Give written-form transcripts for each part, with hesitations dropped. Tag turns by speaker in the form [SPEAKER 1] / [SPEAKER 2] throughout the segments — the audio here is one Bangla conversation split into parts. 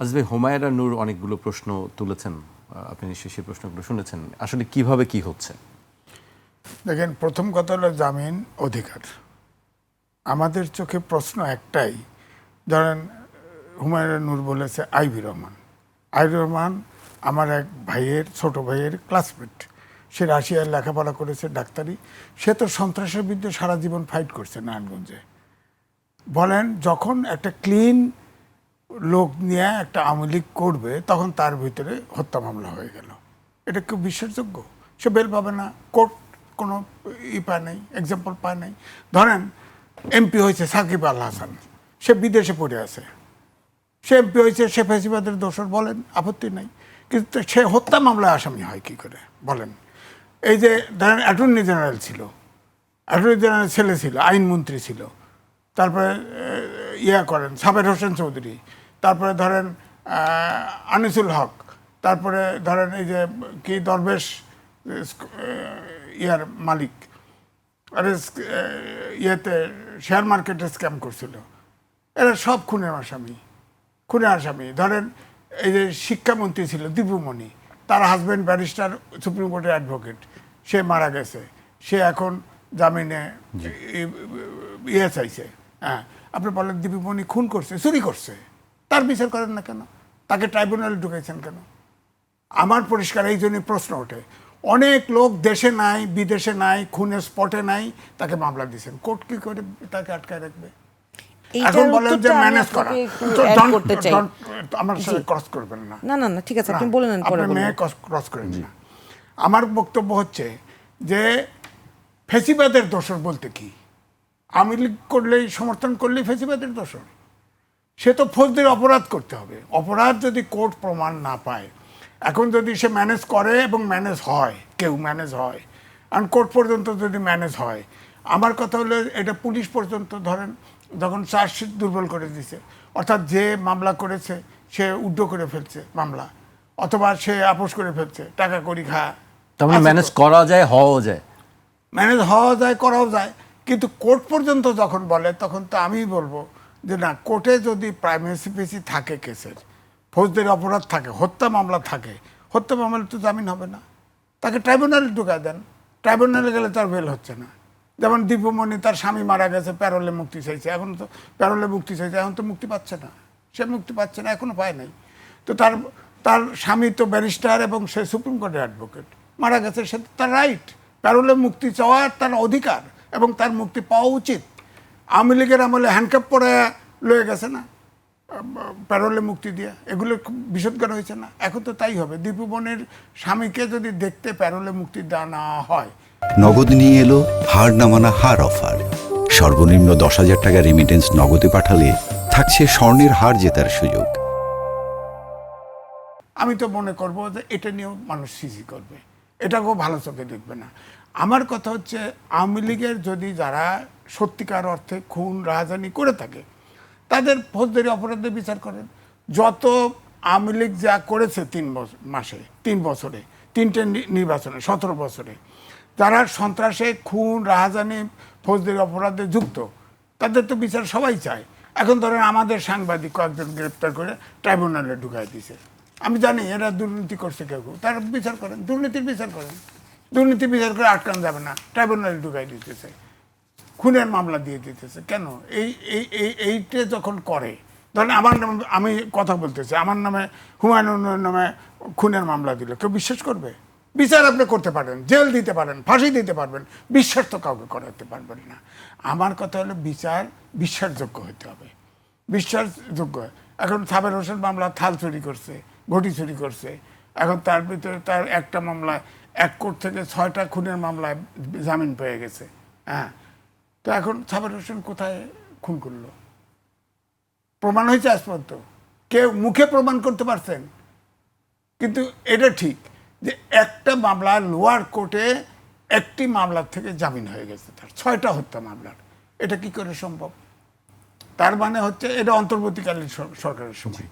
[SPEAKER 1] আজিজ ভাই, হুমায়রা নূর অনেকগুলো প্রশ্ন তুলেছেন, আপনি নিশ্চয়ই সেই প্রশ্নগুলো শুনেছেন। আসলে কিভাবে কি হচ্ছে?
[SPEAKER 2] দেখেন, প্রথম কথা হলো জামিন অধিকার। আমাদের চোখে প্রশ্ন একটাই, ধরেন হুমায়রা নূর বলেছে আইভি রহমান। আইভি রহমান আমার এক ভাইয়ের, ছোট ভাইয়ের ক্লাসমেট। সে রাশিয়ায় লেখাপড়া করেছে, ডাক্তারি। সে তো সন্ত্রাসের বিরুদ্ধে সারা জীবন ফাইট করছে নারায়ণগঞ্জে। বলেন, যখন একটা ক্লিন লোক নিয়ে একটা আওয়ামী লীগ করবে, তখন তার ভিতরে হত্যা মামলা হয়ে গেল। এটা কেউ বিশ্বাসযোগ্য? সে বেল পাবে না, কোর্ট কোনো পায় নাই, এক্সাম্পল পায় নাই। ধরেন এমপি হয়েছে সাকিব আল হাসান, সে বিদেশে পড়ে আছে, সে এমপি হয়েছে, সে ফ্যাসিবাদের দোষর, বলেন, আপত্তি নাই। কিন্তু সে হত্যা মামলায় আসামি হয় কি করে বলেন? এই যে ধরেন অ্যাটর্নি জেনারেল ছিল, অ্যাটর্নি জেনারেল ছেলে ছিল, আইনমন্ত্রী ছিল, তারপরে করেন সাবের হোসেন চৌধুরী, তারপরে ধরেন আনিসুল হক, তারপরে ধরেন এই যে কি দরবেশ মালিক, আরে ইয়েতে শেয়ার মার্কেটে স্ক্যাম করছিল, এরা সব খুনের আসামি। ধরেন এই যে শিক্ষামন্ত্রী ছিল দীপুমণি, তার হাজব্যান্ড ব্যারিস্টার, সুপ্রিম কোর্টের অ্যাডভোকেট, সে মারা গেছে, সে এখন জামিনে চাইছে। হ্যাঁ, আপনি বলেন দীপুমণি খুন করছে, চুরি করছে, তার বিচার করেন না কেন? তাকে ট্রাইব্যুনালে ঢুকাইছেন কেন? আমার পরিষ্কার এই জন্যই প্রশ্ন ওঠে। অনেক লোক দেশে নাই, বিদেশে নাই, খুনের স্পটে নাই, তাকে মামলা দিয়েছেন, কোর্ট কি করে তাকে আটকায় রাখবে? এখন বলেন যে ম্যানেজ করা, আমার সাথে ক্রস করবেন না।
[SPEAKER 3] না না না, ঠিক আছে, আপনি বলে নেন, পরে বলুন।
[SPEAKER 2] মেয়ে ক্রস করেন না। আমার বক্তব্য হচ্ছে যে ফেসিবাদের দোষর বলতে কি? আওয়ামী লীগ করলেই, সমর্থন করলেই ফেসিবাদের দোষর? সে তো ফৌজদারি অপরাধ করতে হবে। অপরাধ যদি কোর্ট প্রমাণ না পায়, এখন যদি সে ম্যানেজ করে এবং ম্যানেজ হয়, কেউ ম্যানেজ হয়, আর কোর্ট পর্যন্ত যদি ম্যানেজ হয়, আমার কথা হলো এটা পুলিশ পর্যন্ত ধরেন যখন চার্জশিট দুর্বল করে দিছে, অর্থাৎ যে মামলা করেছে সে উড্ড করে ফেলছে মামলা, অথবা সে আপোষ করে ফেলছে, টাকা করি খা,
[SPEAKER 1] তার মানে ম্যানেজ করা যায়, হওয়াও যায়।
[SPEAKER 2] ম্যানেজ হওয়া যায়, করাও যায়, কিন্তু কোর্ট পর্যন্ত যখন বলে, তখন তো আমি বলবো যে না, কোর্টে যদি প্রাইমেসি থাকে, কেসের ফৌজদারি অপরাধ থাকে, হত্যা মামলা থাকে, হত্যা মামলা তো জামিন হবে না, তাকে ট্রাইব্যুনালে ঢুকায় দেন। ট্রাইব্যুনালে গেলে তার বেল হচ্ছে না। যেমন দীপুমণি, তার স্বামী মারা গেছে, প্যারোলে মুক্তি চাইছে, এখন তো প্যারোলে মুক্তি চাইছে, এখন তো মুক্তি পাচ্ছে না, সে মুক্তি পাচ্ছে না, এখনো পায় নাই। তো তার স্বামী তো ব্যারিস্টার এবং সে সুপ্রিম কোর্টের অ্যাডভোকেট, মারা গেছে, সে তার রাইট, প্যারোলে মুক্তি চাওয়ার তার অধিকার, এবং তার মুক্তি পাওয়া উচিত। আওয়ামী লীগের আমলে হ্যান্ডকাপ পরে লয়ে গেছে না, প্যারোলে মুক্তি দিয়ে, এগুলো খুব বিষদগার হয়েছে না? এখন তো তাই হবে। দীপুমণির স্বামীকে যদি দেখতে প্যারোলে মুক্তি দেওয়া না হয়।
[SPEAKER 4] নগদ নিয়ে এলো হার না মানা হার অফার। সর্বনিম্ন 10,000 টাকা রেমিটেন্স নগদে পাঠালে থাকছে স্বর্ণের হার জেতার সুযোগ।
[SPEAKER 2] আমি তো মনে করবো যে এটা নিয়েও মানুষ সিজি করবে, এটাকেও ভালো চোখে দেখবে না। আমার কথা হচ্ছে, আওয়ামী লীগের যদি যারা সত্যিকার অর্থে খুন রাজধানী করে থাকে, তাদের ফৌজদারি অপরাধে বিচার করেন। যত আওয়ামী লীগ যা করেছে 3 বছরে, 3টে নির্বাচনে, 17 বছরে, যারা সন্ত্রাসে, খুন, রাহাজানি, ফৌজদারি অপরাধে যুক্ত, তাদের তো বিচার সবাই চায়। এখন ধরেন আমাদের সাংবাদিক কয়েকজন গ্রেপ্তার করে ট্রাইব্যুনালে ঢুকাই দিয়েছে। আমি জানি এরা দুর্নীতি করছে, কেউ তারা বিচার করেন, দুর্নীতির বিচার করেন। দুর্নীতি বিচার করে আটকানো যাবে না, ট্রাইব্যুনালে ঢুকাই দিতেছে, খুনের মামলা দিয়ে দিতেছে। কেন? এইটা যখন করে, ধরেন আমার নামে, আমি কথা বলতেছি, আমার নামে, হুমায়ুনের নামে খুনের মামলা দিল, কেউ বিশ্বাস করবে? বিচার আপনি করতে পারেন, জেল দিতে পারেন, ফাঁসি দিতে পারবেন, বিশ্বাস তো কাউকে করাতে পারবেন না। আমার কথা হলো বিচার বিশ্বাসযোগ্য হতে হবে, বিশ্বাসযোগ্য। এখন সাবের হোসেন মামলা থাল চুরি করছে, ঘটি চুরি করছে, এখন তার ভিতরে তার একটা মামলায় 1 কোটি থেকে 6টা খুনের মামলায় জামিন পেয়ে গেছে। হ্যাঁ, তো এখন সাবের হোসেন কোথায় খুন করলো? প্রমাণ হয়েছে আজ পর্যন্ত? কেউ মুখে প্রমাণ করতে পারছেন? কিন্তু এটা ঠিক যে একটা মামলা লোয়ার কোর্টে একটি মামলার থেকে জামিন হয়ে গেছে, তার 6টা হত্যা মামলার। এটা কি করে সম্ভব? তার মানে হচ্ছে এটা অন্তর্বর্তীকালীন সরকারের সময়।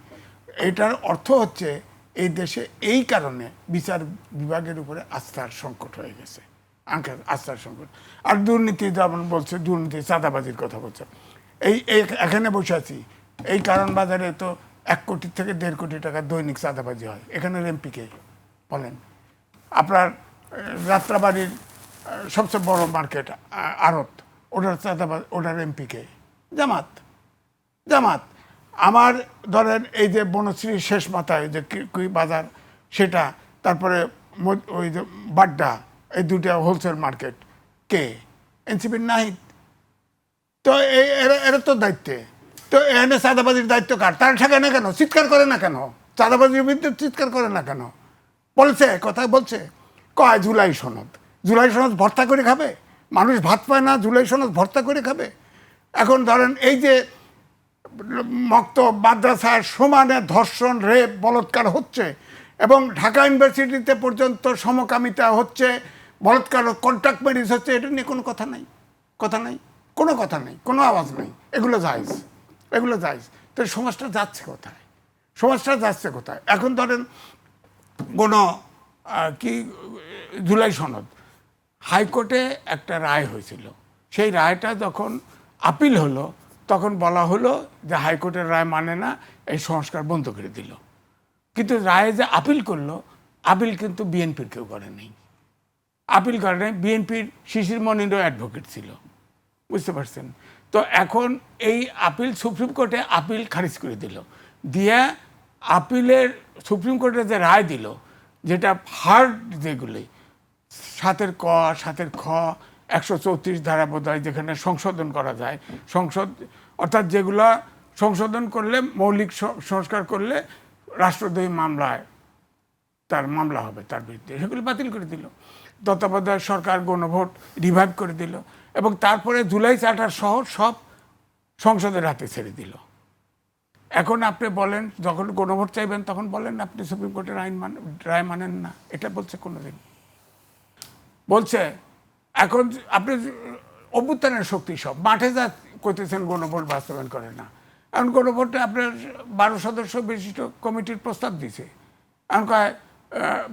[SPEAKER 2] এটার অর্থ হচ্ছে এই দেশে এই কারণে বিচার বিভাগের উপরে আস্থার সংকট হয়ে গেছে, আস্থার সংকট। আর দুর্নীতি, যেমন বলছে, দুর্নীতি, চাঁদাবাজির কথা বলছে। এই এখানে বসে আছি, এই কারণ বাজারে তো 1 কোটি থেকে 1.5 কোটি টাকা দৈনিক চাঁদাবাজি হয়। এখানের এমপিকে বলেন। আপনার যাত্রাবাড়ির সবচেয়ে বড় মার্কেট আড়ত, ওটার চাঁদাবাজি, ওটার এমপিকে জামাত। জামাত আমার ধরেন এই যে বনশ্রীর শেষ মাথায় যে কুই বাজার, সেটা, তারপরে ওই যে বাড্ডা, এই দুটা হোলসেল মার্কেট কে? এনসিপির নাহিদ। তো এরা তো দায়িত্বে। তো এখানে চাঁদাবাজির দায়িত্ব কার? তারা ঠেকে না কেন? চিৎকার করে না কেন? চাঁদাবাজির বিরুদ্ধে চিৎকার করে না কেন? বলছে, কথা বলছে, কয় জুলাই সনদ। জুলাই সনদ ভর্তা করে খাবে? মানুষ ভাত পায় না, জুলাই সনদ ভর্তা করে খাবে? এখন ধরেন এই যে মক্তব মাদ্রাসার সমানে ধর্ষণ, রেপ, বলাৎকার হচ্ছে এবং ঢাকা ইউনিভার্সিটিতে পর্যন্ত সমকামিতা হচ্ছে, বলাৎকার, কন্ট্রাক্ট ম্যারেজ হচ্ছে, এটা নিয়ে কোনো কথা নাই। কথা নাই, কোনো কথা নেই, কোনো আওয়াজ নেই। এগুলো জায়েজ, এগুলো জায়েজ। তো সমাজটা যাচ্ছে কোথায়? সমাজটা যাচ্ছে কোথায়? এখন ধরেন কোনো কি জুলাই সনদ, হাইকোর্টে একটা রায় হয়েছিল, সেই রায়টা যখন আপিল হলো তখন বলা হলো যে হাইকোর্টের রায় মানে না, এই সংস্কার বন্ধ করে দিল। কিন্তু রায়ে যে আপিল করলো, আপিল কিন্তু বিএনপির কেউ করে নেই, আপিল করে নাই। বিএনপির শিশির মনিরও অ্যাডভোকেট ছিল, বুঝতে পারছেন? তো এখন এই আপিল সুপ্রিম কোর্টে আপিল খারিজ করে দিল, দিয়ে আপিলের সুপ্রিম কোর্টে যে রায় দিল, যেটা হার্ড, যেগুলি 7-এর ক 7-এর খ 134 ধারা বোধ হয়, যেখানে সংশোধন করা যায়, সংসদ অর্থাৎ যেগুলো সংশোধন করলে, মৌলিক সংস্কার করলে রাষ্ট্রদ্রোহী মামলায় তার মামলা হবে তার বিরুদ্ধে, সেগুলো বাতিল করে দিল। তত্ত্বাবধায়ক সরকার গণভোট রিভাইভ করে দিল এবং তারপরে জুলাই চার্টার সহ সব সংসদের হাতে ছেড়ে দিল। এখন আপনি বলেন, যখন গণভোট চাইবেন তখন বলেন আপনি সুপ্রিম কোর্টের রায় মানেন না, এটা বলছে কোনোদিন? বলছে। এখন আপনি অভ্যুত্থানের শক্তি সব মাঠে যা করতেছেন, গণভোট বাস্তবায়ন করে না। এখন গণভোটে আপনার 12 সদস্য বিশিষ্ট কমিটির প্রস্তাব দিছে। এখন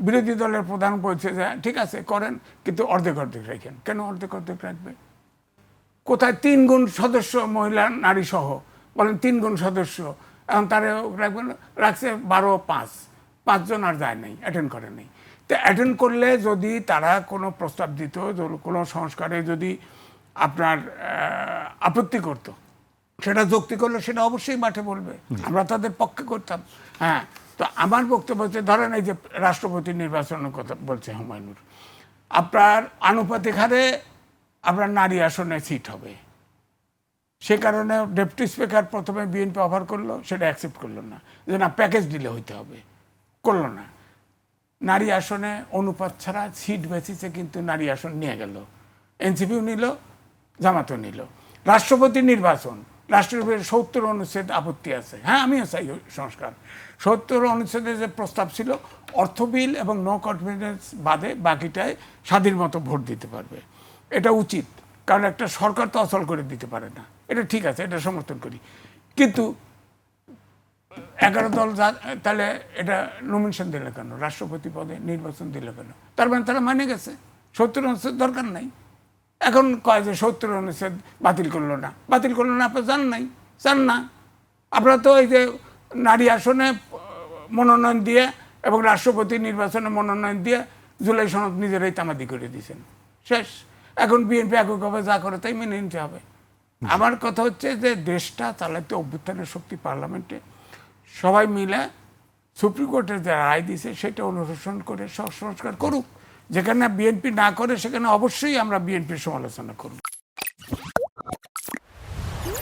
[SPEAKER 2] বিরোধী দলের প্রধান বলছে যে ঠিক আছে করেন, কিন্তু অর্ধেক অর্ধেক রাখেন। কেন অর্ধেক অর্ধেক রাখবে? কোথায় 3 গুণ সদস্য মহিলা নারী সহ, বলেন 3 গুণ সদস্য, এখন তারা রাখবেন, রাখছে 12-5 জন আর যায় নাই, অ্যাটেন্ড করে নাই। তো অ্যাটেন্ড করলে যদি তারা কোনো প্রস্তাব দিত, কোনো সংস্কারে যদি আপনার আপত্তি করত, সেটা যুক্তি করলে সেটা অবশ্যই মাঠে বলবে, আমরা তাদের পক্ষে করতাম। হ্যাঁ, তো আমার বক্তব্য হচ্ছে, ধরেন এই যে রাষ্ট্রপতি নির্বাচনের কথা বলছে হুমায়ুনুর, আপনার আনুপাতিক হারে আপনার নারী আসনে সিট হবে। সে কারণে ডেপুটি স্পিকার প্রথমে বিএনপি অফার করলো, সেটা অ্যাকসেপ্ট করলো না, যে না প্যাকেজ দিলে হইতে হবে, করলো না। নারী আসনে অনুপাত ছাড়া সিট বেসিসে কিন্তু নারী আসন নিয়ে গেল, এনসিপিও নিল, জামাতও নিল। রাষ্ট্রপতি নির্বাচন, রাষ্ট্রপতির 70 অনুচ্ছেদ আপত্তি আছে। হ্যাঁ, আমিও চাই সংস্কার। 70 অনুচ্ছেদের যে প্রস্তাব ছিল, অর্থ বিল এবং নো কনফিডেন্স বাদে বাকিটায় স্বাধীন মতো ভোট দিতে পারবে, এটা উচিত। কারণ একটা সরকার তো অচল করে দিতে পারে না, এটা ঠিক আছে, এটা সমর্থন করি। কিন্তু 11 দল তাহলে এটা নমিনেশন দিল কেন? রাষ্ট্রপতি পদে নির্বাচন দিল কেন? তার মানে তারা মানে গেছে 70 অনুচ্ছেদ দরকার নাই। এখন কয় যে 70 অনুচ্ছেদ বাতিল করলো না, বাতিল করলো না, আপনার জান নাই, চান না। আপনারা তো এই যে নারী আসনে মনোনয়ন দিয়ে এবং রাষ্ট্রপতি নির্বাচনে মনোনয়ন দিয়ে জুলাই সনদ নিজেরাই তামাদি করে দিয়েছেন, শেষ। এখন বিএনপি এককভাবে যা করে তাই মেনে নিতে হবে। আমার কথা হচ্ছে যে দেশটা চালাতে অভ্যুত্থানের শক্তি পার্লামেন্টে, সবাই মিলে সুপ্রিম কোর্টের যে রায় দিয়েছে সেটা অনুসরণ করে সংস্কার করুক। যেখানে বিএনপি না করে সেখানে অবশ্যই আমরা বিএনপির সমালোচনা করব।